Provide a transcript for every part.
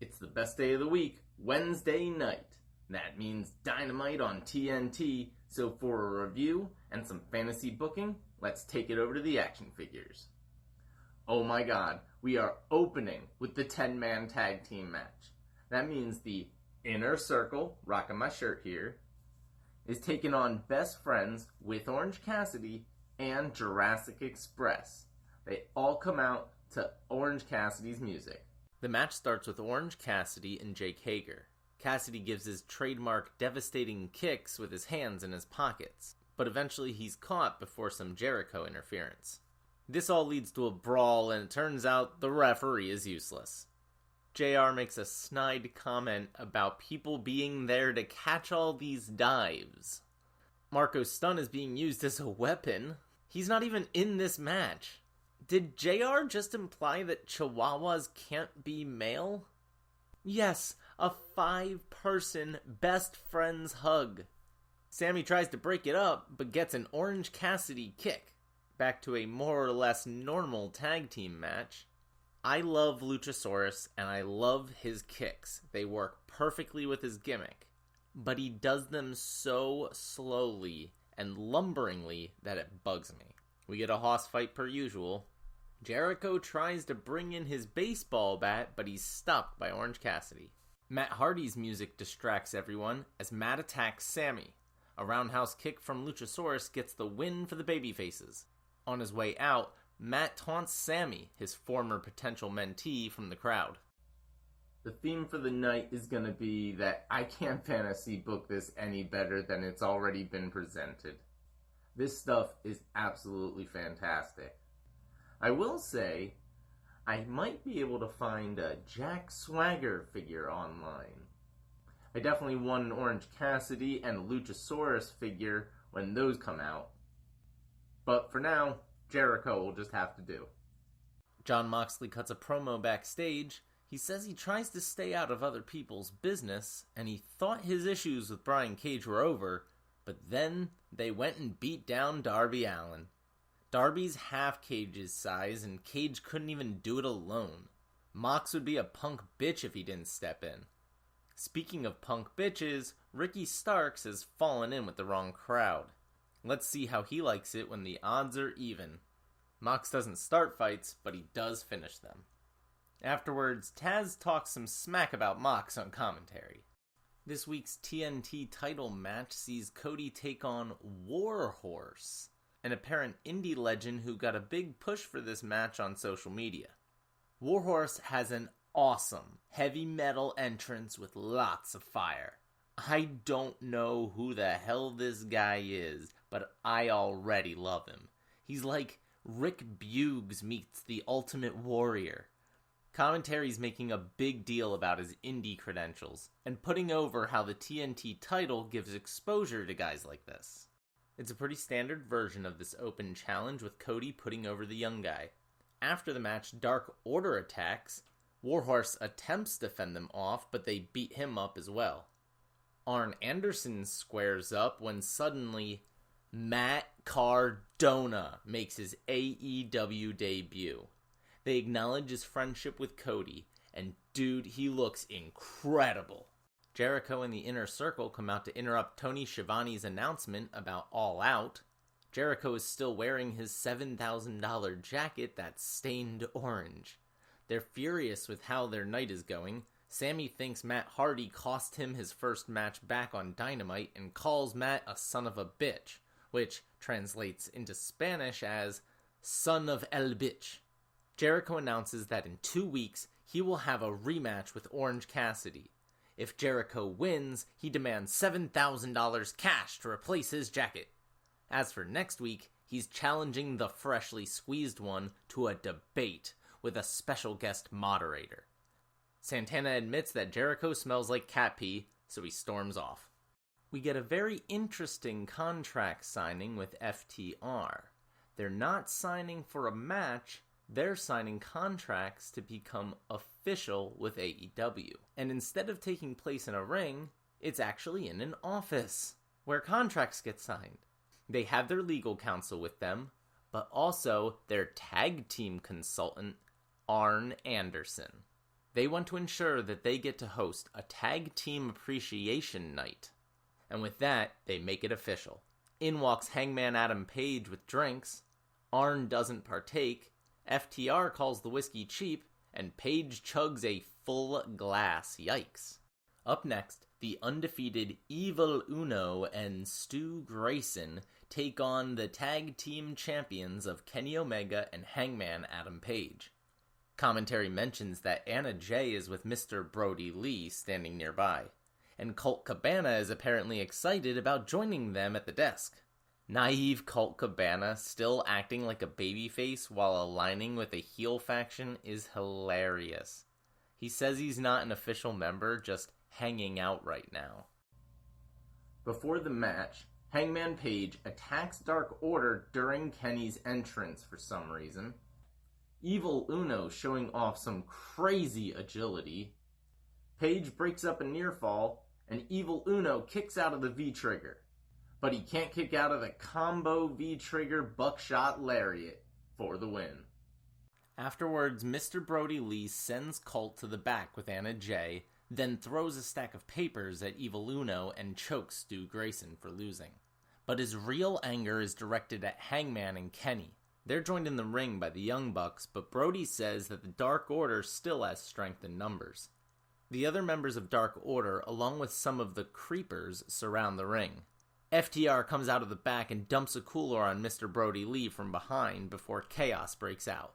It's the best day of the week, Wednesday night. That means Dynamite on TNT, so for a review and some fantasy booking, let's take it over to the action figures. Oh my god, we are opening with the 10-man tag team match. That means the Inner Circle, rocking my shirt here, is taking on Best Friends with Orange Cassidy and Jurassic Express. They all come out to Orange Cassidy's music. The match starts with Orange Cassidy and Jake Hager. Cassidy gives his trademark devastating kicks with his hands in his pockets, but eventually he's caught before some Jericho interference. This all leads to a brawl, and it turns out the referee is useless. JR makes a snide comment about people being there to catch all these dives. Marco's stun is being used as a weapon. He's not even in this match. Did JR just imply that Chihuahuas can't be male? Yes, a 5-person best friends hug. Sammy tries to break it up, but gets an Orange Cassidy kick. Back to a more or less normal tag team match. I love Luchasaurus, and I love his kicks. They work perfectly with his gimmick. But he does them so slowly and lumberingly that it bugs me. We get a hoss fight per usual. Jericho tries to bring in his baseball bat, but he's stopped by Orange Cassidy. Matt Hardy's music distracts everyone as Matt attacks Sammy. A roundhouse kick from Luchasaurus gets the win for the babyfaces. On his way out, Matt taunts Sammy, his former potential mentee, from the crowd. The theme for the night is going to be that I can't fantasy book this any better than it's already been presented. This stuff is absolutely fantastic. I will say, I might be able to find a Jack Swagger figure online. I definitely want an Orange Cassidy and a Luchasaurus figure when those come out. But for now, Jericho will just have to do. Jon Moxley cuts a promo backstage. He says he tries to stay out of other people's business, and he thought his issues with Brian Cage were over, but then they went and beat down Darby Allin. Darby's half Cage's size, and Cage couldn't even do it alone. Mox would be a punk bitch if he didn't step in. Speaking of punk bitches, Ricky Starks has fallen in with the wrong crowd. Let's see how he likes it when the odds are even. Mox doesn't start fights, but he does finish them. Afterwards, Taz talks some smack about Mox on commentary. This week's TNT title match sees Cody take on Warhorse, an apparent indie legend who got a big push for this match on social media. Warhorse has an awesome heavy metal entrance with lots of fire. I don't know who the hell this guy is, but I already love him. He's like Rick Buggs meets the Ultimate Warrior. Commentary's making a big deal about his indie credentials, and putting over how the TNT title gives exposure to guys like this. It's a pretty standard version of this open challenge, with Cody putting over the young guy. After the match, Dark Order attacks. Warhorse attempts to fend them off, but they beat him up as well. Arn Anderson squares up when suddenly Matt Cardona makes his AEW debut. They acknowledge his friendship with Cody, and dude, he looks incredible. Jericho and the Inner Circle come out to interrupt Tony Schiavone's announcement about All Out. Jericho is still wearing his $7,000 jacket that's stained orange. They're furious with how their night is going. Sammy thinks Matt Hardy cost him his first match back on Dynamite and calls Matt a son of a bitch, which translates into Spanish as son of el bitch. Jericho announces that in 2 weeks he will have a rematch with Orange Cassidy. If Jericho wins, he demands $7,000 cash to replace his jacket. As for next week, he's challenging the freshly squeezed one to a debate with a special guest moderator. Santana admits that Jericho smells like cat pee, so he storms off. We get a very interesting contract signing with FTR. They're not signing for a match, they're signing contracts to become official with AEW. And instead of taking place in a ring, it's actually in an office, where contracts get signed. They have their legal counsel with them, but also their tag team consultant, Arn Anderson. They want to ensure that they get to host a tag team appreciation night. And with that, they make it official. In walks Hangman Adam Page with drinks. Arn doesn't partake. FTR calls the whiskey cheap, and Page chugs a full glass. Yikes. Up next, the undefeated Evil Uno and Stu Grayson take on the tag team champions of Kenny Omega and Hangman Adam Page. Commentary mentions that Anna Jay is with Mr. Brody Lee standing nearby, and Colt Cabana is apparently excited about joining them at the desk. Naive Colt Cabana still acting like a babyface while aligning with a heel faction is hilarious. He says he's not an official member, just hanging out right now. Before the match, Hangman Page attacks Dark Order during Kenny's entrance for some reason. Evil Uno showing off some crazy agility. Page breaks up a near fall, and Evil Uno kicks out of the V-trigger. But he can't kick out of the combo V-trigger buckshot lariat for the win. Afterwards, Mr. Brody Lee sends Colt to the back with Anna Jay, then throws a stack of papers at Evil Uno and chokes Stu Grayson for losing. But his real anger is directed at Hangman and Kenny. They're joined in the ring by the Young Bucks, but Brody says that the Dark Order still has strength in numbers. The other members of Dark Order, along with some of the Creepers, surround the ring. FTR comes out of the back and dumps a cooler on Mr. Brody Lee from behind before chaos breaks out.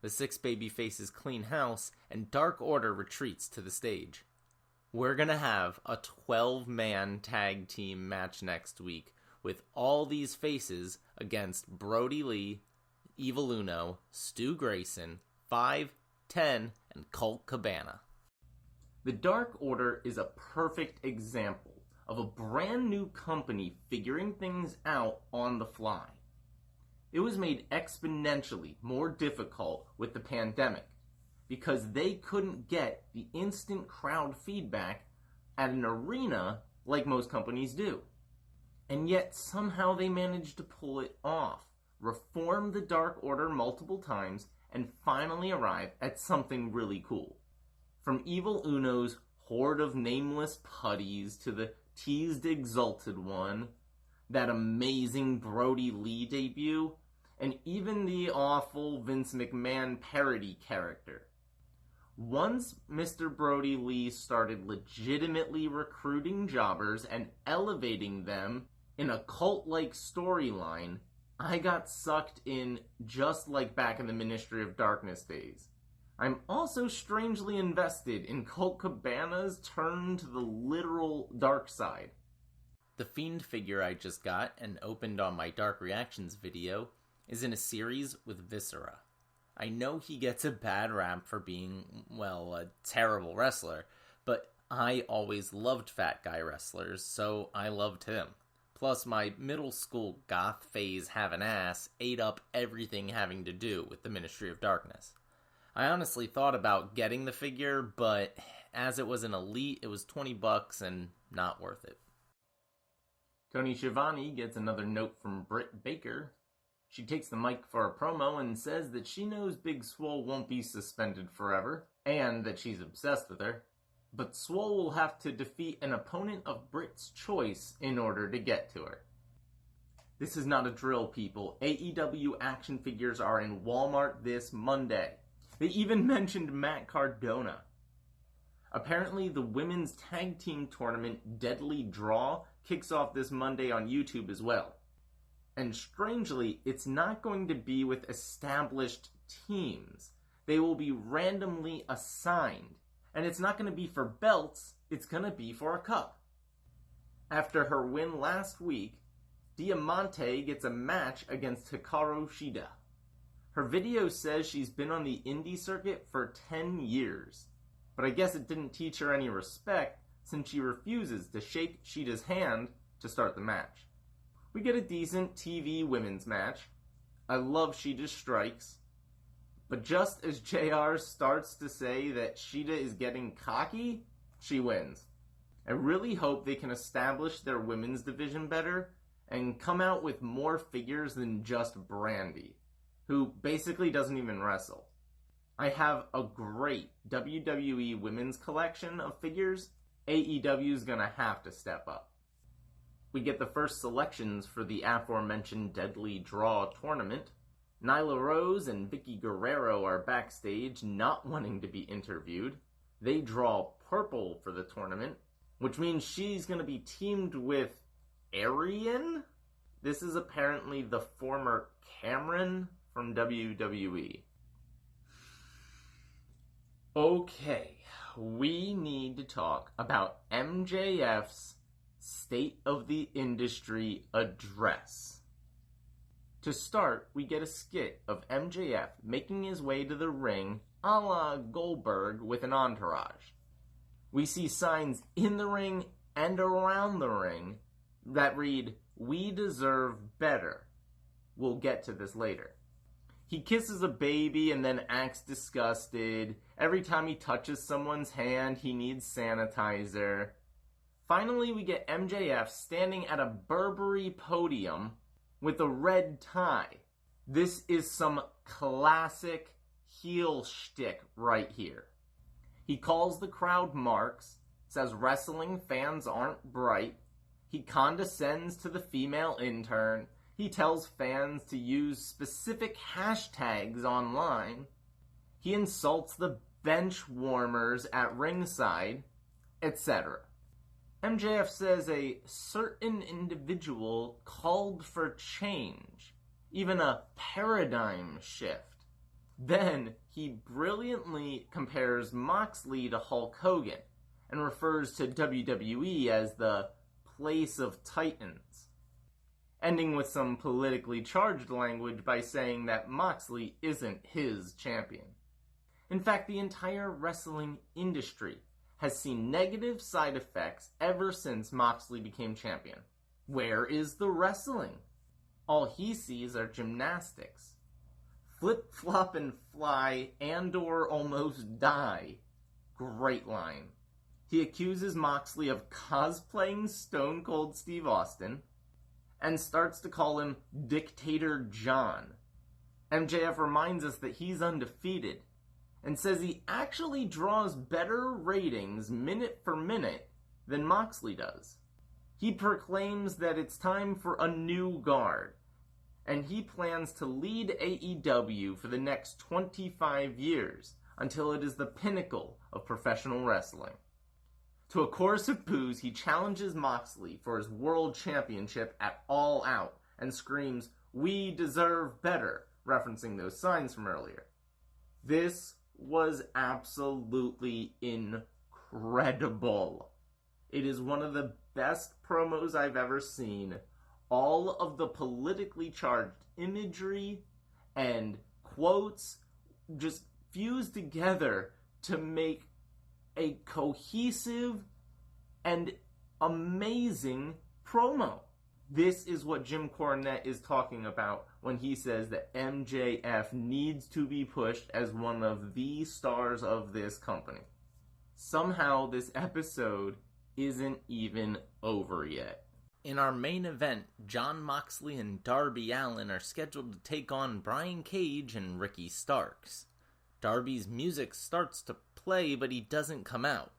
The six babyfaces clean house, and Dark Order retreats to the stage. We're gonna have a 12-man tag team match next week, with all these faces against Brody Lee, Evil Uno, Stu Grayson, 5, 10, and Colt Cabana. The Dark Order is a perfect example of a brand new company figuring things out on the fly. It was made exponentially more difficult with the pandemic because they couldn't get the instant crowd feedback at an arena like most companies do. And yet somehow they managed to pull it off, reform the Dark Order multiple times, and finally arrive at something really cool. From Evil Uno's horde of nameless putties to the teased Exalted One, that amazing Brody Lee debut, and even the awful Vince McMahon parody character. Once Mr. Brody Lee started legitimately recruiting jobbers and elevating them in a cult-like storyline, I got sucked in just like back in the Ministry of Darkness days. I'm also strangely invested in Colt Cabana's turn to the literal dark side. The Fiend figure I just got and opened on my Dark Reactions video is in a series with Viscera. I know he gets a bad rap for being, well, a terrible wrestler, but I always loved fat guy wrestlers, so I loved him. Plus, my middle school goth phase having ass ate up everything having to do with the Ministry of Darkness. I honestly thought about getting the figure, but as it was an elite, it was $20 and not worth it. Tony Schiavone gets another note from Britt Baker. She takes the mic for a promo and says that she knows Big Swole won't be suspended forever, and that she's obsessed with her. But Swole will have to defeat an opponent of Britt's choice in order to get to her. This is not a drill, people. AEW action figures are in Walmart this Monday. They even mentioned Matt Cardona. Apparently, the women's tag team tournament Deadly Draw kicks off this Monday on YouTube as well. And strangely, it's not going to be with established teams. They will be randomly assigned. And it's not going to be for belts, it's going to be for a cup. After her win last week, Diamante gets a match against Hikaru Shida. Her video says she's been on the indie circuit for 10 years. But I guess it didn't teach her any respect since she refuses to shake Shida's hand to start the match. We get a decent TV women's match. I love Shida's strikes. But just as JR starts to say that Shida is getting cocky, she wins. I really hope they can establish their women's division better and come out with more figures than just Brandy, who basically doesn't even wrestle. I have a great WWE women's collection of figures. AEW's gonna have to step up. We get the first selections for the aforementioned Deadly Draw tournament. Nyla Rose and Vicky Guerrero are backstage, not wanting to be interviewed. They draw purple for the tournament, which means she's going to be teamed with Arian? This is apparently the former Cameron from WWE. Okay, we need to talk about MJF's State of the Industry address. To start, we get a skit of MJF making his way to the ring a la Goldberg with an entourage. We see signs in the ring and around the ring that read, "We deserve better." We'll get to this later. He kisses a baby and then acts disgusted. Every time he touches someone's hand, he needs sanitizer. Finally, we get MJF standing at a Burberry podium with a red tie. This is some classic heel shtick right here. He calls the crowd marks, says wrestling fans aren't bright. He condescends to the female intern. He tells fans to use specific hashtags online. He insults the bench warmers at ringside, etc. MJF says a certain individual called for change, even a paradigm shift. Then he brilliantly compares Moxley to Hulk Hogan and refers to WWE as the place of titans, ending with some politically charged language by saying that Moxley isn't his champion. In fact, the entire wrestling industry has seen negative side effects ever since Moxley became champion. Where is the wrestling? All he sees are gymnastics. Flip, flop, and fly, and/or almost die. Great line. He accuses Moxley of cosplaying Stone Cold Steve Austin and starts to call him Dictator John. MJF reminds us that he's undefeated and says he actually draws better ratings minute for minute than Moxley does. He proclaims that it's time for a new guard, and he plans to lead AEW for the next 25 years until it is the pinnacle of professional wrestling. To a chorus of boos, he challenges Moxley for his world championship at All Out and screams, "We deserve better," referencing those signs from earlier. This was absolutely incredible. It is one of the best promos I've ever seen. All of the politically charged imagery and quotes just fused together to make a cohesive and amazing promo. This is what Jim Cornette is talking about when he says that MJF needs to be pushed as one of the stars of this company. Somehow this episode isn't even over yet. In our main event, Jon Moxley and Darby Allin are scheduled to take on Brian Cage and Ricky Starks. Darby's music starts to play, but he doesn't come out.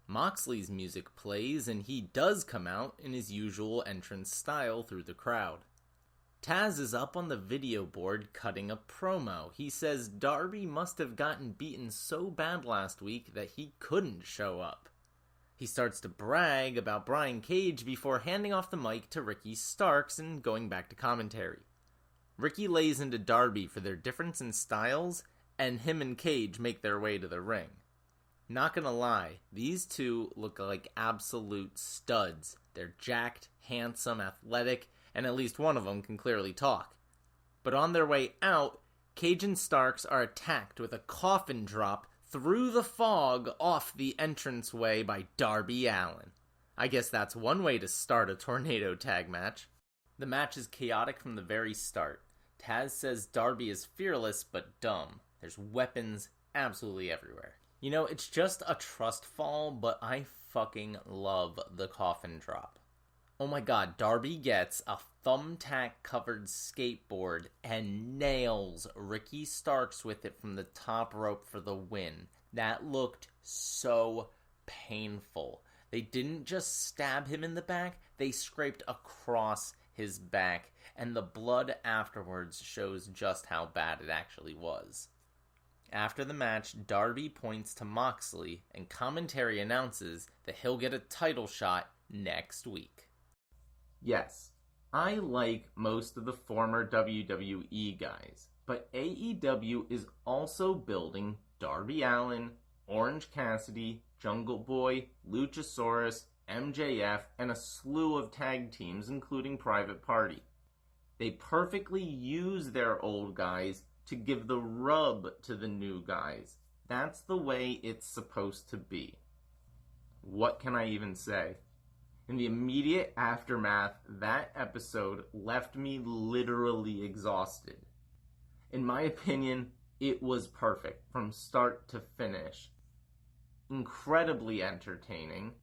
Moxley's music plays, and he does come out in his usual entrance style through the crowd. Taz is up on the video board cutting a promo. He says Darby must have gotten beaten so bad last week that he couldn't show up. He starts to brag about Brian Cage before handing off the mic to Ricky Starks and going back to commentary. Ricky lays into Darby for their difference in styles, and him and Cage make their way to the ring. Not gonna lie, these two look like absolute studs. They're jacked, handsome, athletic, and at least one of them can clearly talk. But on their way out, Cage and Starks are attacked with a coffin drop through the fog off the entranceway by Darby Allin. I guess that's one way to start a tornado tag match. The match is chaotic from the very start. Taz says Darby is fearless but dumb. There's weapons absolutely everywhere. You know, it's just a trust fall, but I fucking love the coffin drop. Oh my god, Darby gets a thumbtack-covered skateboard and nails Ricky Starks with it from the top rope for the win. That looked so painful. They didn't just stab him in the back, they scraped across his back, and the blood afterwards shows just how bad it actually was. After the match, Darby points to Moxley, and commentary announces that he'll get a title shot next week. Yes, I like most of the former WWE guys, but AEW is also building Darby Allin, Orange Cassidy, Jungle Boy, Luchasaurus, MJF, and a slew of tag teams, including Private Party. They perfectly use their old guys to give the rub to the new guys. That's the way it's supposed to be. What can I even say? In the immediate aftermath, that episode left me literally exhausted. In my opinion, it was perfect from start to finish. Incredibly entertaining,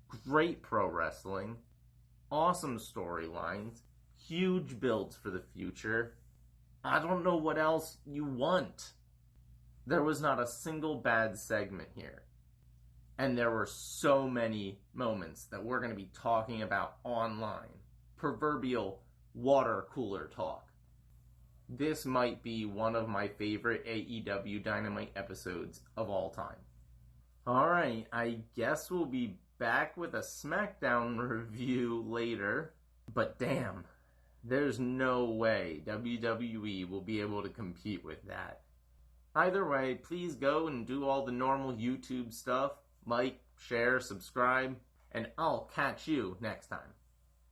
great pro wrestling, awesome storylines, huge builds for the future. I don't know what else you want. There was not a single bad segment here. And there were so many moments that we're going to be talking about online. Proverbial water cooler talk. This might be one of my favorite AEW Dynamite episodes of all time. Alright, I guess we'll be back with a SmackDown review later. But damn, there's no way WWE will be able to compete with that. Either way, please go and do all the normal YouTube stuff. Like, share, subscribe, and I'll catch you next time.